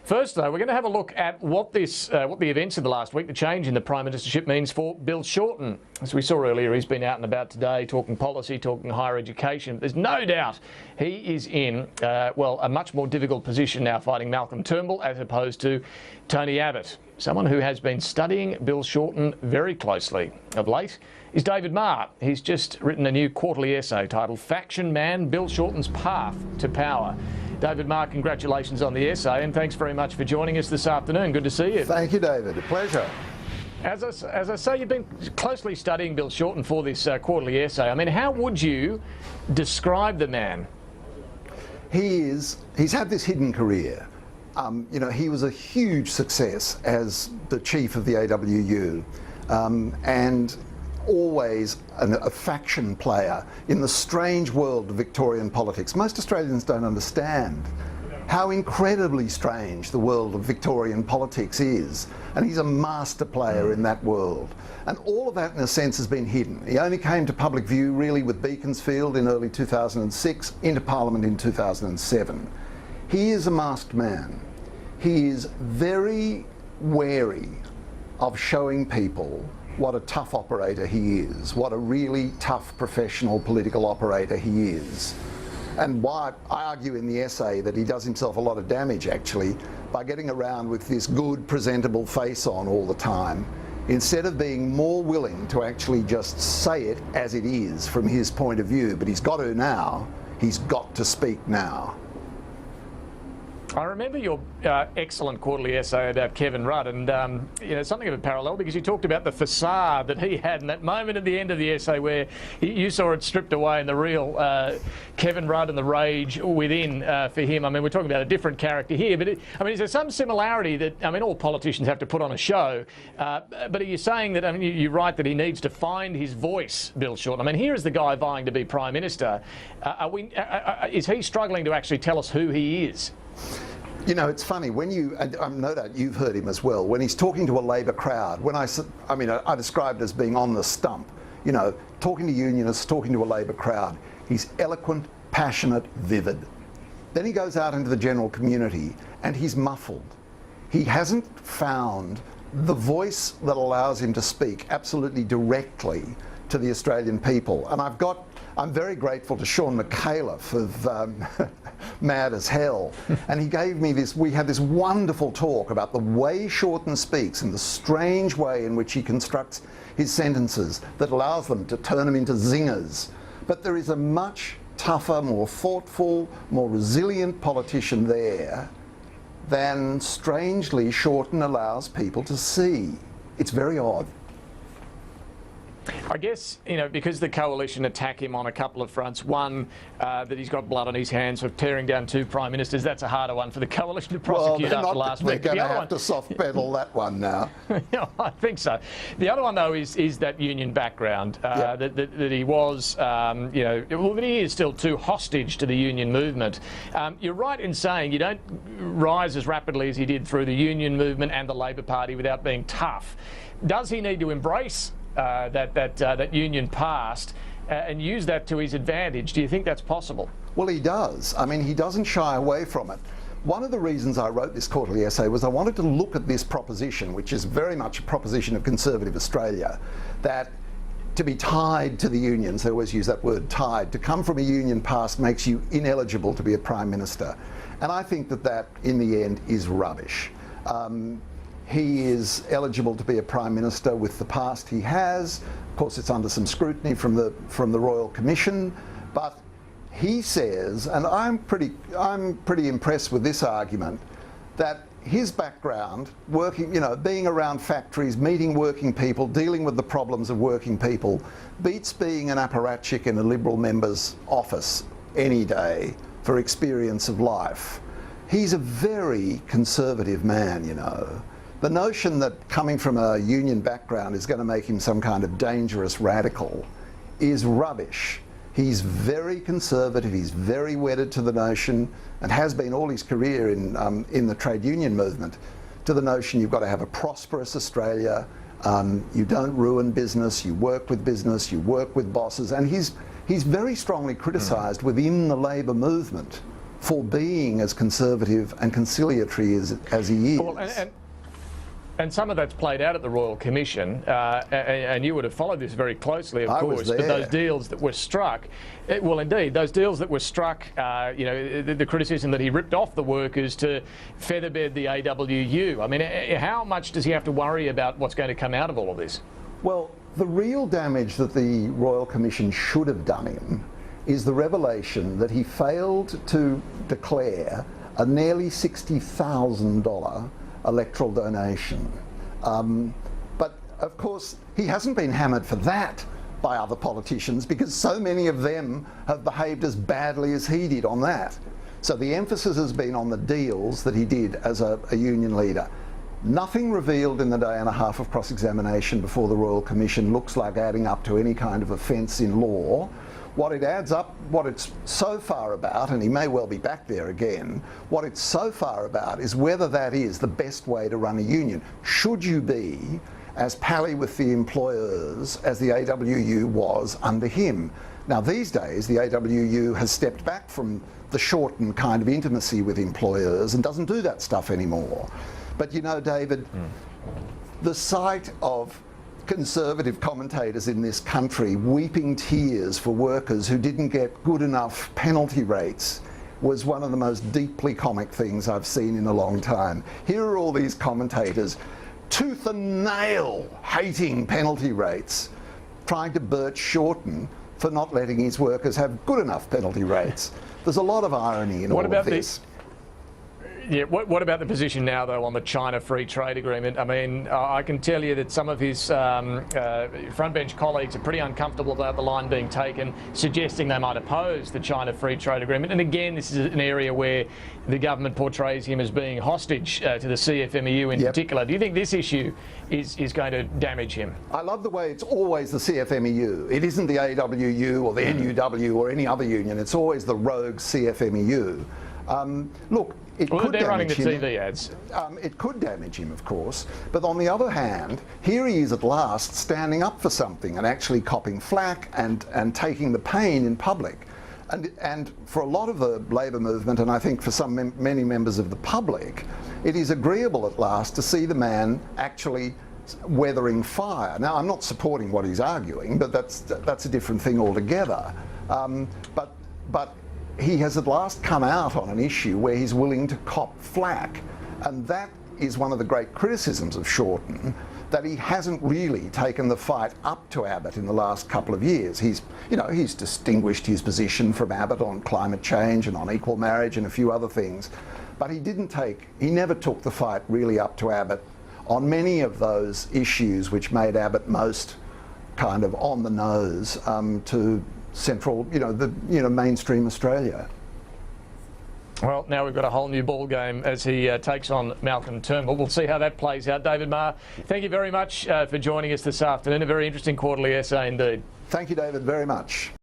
First, though, we're going to have a look at what the events of the last week, the change in the Prime Ministership means for Bill Shorten. As we saw earlier, he's been out and about today talking policy, talking higher education. There's no doubt he is in, a much more difficult position now fighting Malcolm Turnbull as opposed to Tony Abbott. Someone who has been studying Bill Shorten very closely of late is David Marr. He's just written a new quarterly essay titled Faction Man, Bill Shorten's Path to Power. David Marr, congratulations on the essay and thanks very much for joining us this afternoon. Good to see you. Thank you, David. A pleasure. As I say, you've been closely studying Bill Shorten for this quarterly essay. I mean, how would you describe the man? He's had this hidden career. He was a huge success as the chief of the AWU and always a faction player in the strange world of Victorian politics. Most Australians don't understand how incredibly strange the world of Victorian politics is, and he's a master player in that world. And all of that, in a sense, has been hidden. He only came to public view really with Beaconsfield in early 2006, into Parliament in 2007. He is a masked man. He is very wary of showing people what a tough operator he is, what a really tough professional political operator he is. And why I argue in the essay that he does himself a lot of damage, actually, by getting around with this good, presentable face on all the time, instead of being more willing to actually just say it as it is from his point of view. But he's got to now. He's got to speak now. I remember your excellent quarterly essay about Kevin Rudd, and something of a parallel, because you talked about the facade that he had, and that moment at the end of the essay where you saw it stripped away and the real Kevin Rudd and the rage within for him. I mean, we're talking about a different character here, but is there some similarity that, all politicians have to put on a show, but are you saying that, you write that he needs to find his voice, Bill Shorten? here is the guy vying to be Prime Minister. Is he struggling to actually tell us who he is? It's funny, when no doubt you've heard him as well, when he's talking to a Labor crowd, I described it as being on the stump, talking to unionists, talking to a Labor crowd. He's eloquent, passionate, vivid. Then he goes out into the general community and he's muffled. He hasn't found the voice that allows him to speak absolutely directly to the Australian people. And I'm very grateful to Sean McAuliffe of Mad as Hell, and he gave me we had this wonderful talk about the way Shorten speaks and the strange way in which he constructs his sentences that allows them to turn them into zingers. But there is a much tougher, more thoughtful, more resilient politician there than, strangely, Shorten allows people to see. It's very odd. I guess, because the coalition attack him on a couple of fronts. One, that he's got blood on his hands for tearing down two prime ministers. That's a harder one for the coalition to prosecute after last week. They're going to have to soft pedal that one now. I think so. The other one, though, is that union background, that he was, that he is still too hostage to the union movement. You're right in saying you don't rise as rapidly as he did through the union movement and the Labor Party without being tough. Does he need to embrace that union past and use that to his advantage? Do you think that's possible? Well, he does. He doesn't shy away from it. One of the reasons I wrote this quarterly essay was I wanted to look at this proposition, which is very much a proposition of conservative Australia, that to be tied to the unions, they always use that word, tied, to come from a union past makes you ineligible to be a Prime Minister. And I think that in the end is rubbish. He is eligible to be a Prime Minister with the past he has. Of course, it's under some scrutiny from the Royal Commission, but he says, and I'm pretty impressed with this argument, that his background, working, being around factories, meeting working people, dealing with the problems of working people, beats being an apparatchik in a Liberal member's office any day for experience of life. He's a very conservative man, The notion that coming from a union background is going to make him some kind of dangerous radical is rubbish. He's very conservative, he's very wedded to the notion, and has been all his career in the trade union movement, to the notion you've got to have a prosperous Australia, you don't ruin business, you work with business, you work with bosses, and he's very strongly criticised within the Labor movement for being as conservative and conciliatory as he is. Well, and some of that's played out at the Royal Commission, and you would have followed this very closely, of course. But those deals that were struck, well, indeed, those deals that were struck, you know, the criticism that he ripped off the workers to featherbed the AWU. I mean, how much does he have to worry about what's going to come out of all of this? Well, the real damage that the Royal Commission should have done him is the revelation that he failed to declare a nearly $60,000 electoral donation. But of course, he hasn't been hammered for that by other politicians because so many of them have behaved as badly as he did on that. So the emphasis has been on the deals that he did as a union leader. Nothing revealed in the day and a half of cross-examination before the Royal Commission looks like adding up to any kind of offence in law. What it adds up, what it's so far about, and he may well be back there again, what it's so far about is whether that is the best way to run a union. Should you be as pally with the employers as the AWU was under him? Now these days the AWU has stepped back from the Shorten kind of intimacy with employers and doesn't do that stuff anymore. But you know, David, the sight of conservative commentators in this country weeping tears for workers who didn't get good enough penalty rates was one of the most deeply comic things I've seen in a long time. Here are all these commentators tooth and nail hating penalty rates, trying to birch Shorten for not letting his workers have good enough penalty rates. There's a lot of irony in all of this. Yeah, what about the position now, though, on the China Free Trade Agreement? I mean, I can tell you that some of his front-bench colleagues are pretty uncomfortable about the line being taken, suggesting they might oppose the China Free Trade Agreement. And again, this is an area where the government portrays him as being hostage to the CFMEU in particular. Do you think this issue is going to damage him? I love the way it's always the CFMEU. It isn't the AWU or the NUW or any other union. It's always the rogue CFMEU. Look, it could they're running the damage him. TV ads. It could damage him, of course. But on the other hand, here he is at last standing up for something and actually copping flack and taking the pain in public. And for a lot of the Labor movement, and I think for many members of the public, it is agreeable at last to see the man actually weathering fire. Now, I'm not supporting what he's arguing, but that's a different thing altogether. But he has at last come out on an issue where he's willing to cop flack, and that is one of the great criticisms of Shorten, that he hasn't really taken the fight up to Abbott in the last couple of years. He's distinguished his position from Abbott on climate change and on equal marriage and a few other things, but he never took the fight really up to Abbott on many of those issues which made Abbott most kind of on the nose to central, mainstream Australia. Well, now we've got a whole new ball game as he takes on Malcolm Turnbull. We'll see how that plays out. David Marr, thank you very much for joining us this afternoon. A very interesting quarterly essay indeed. Thank you, David, very much.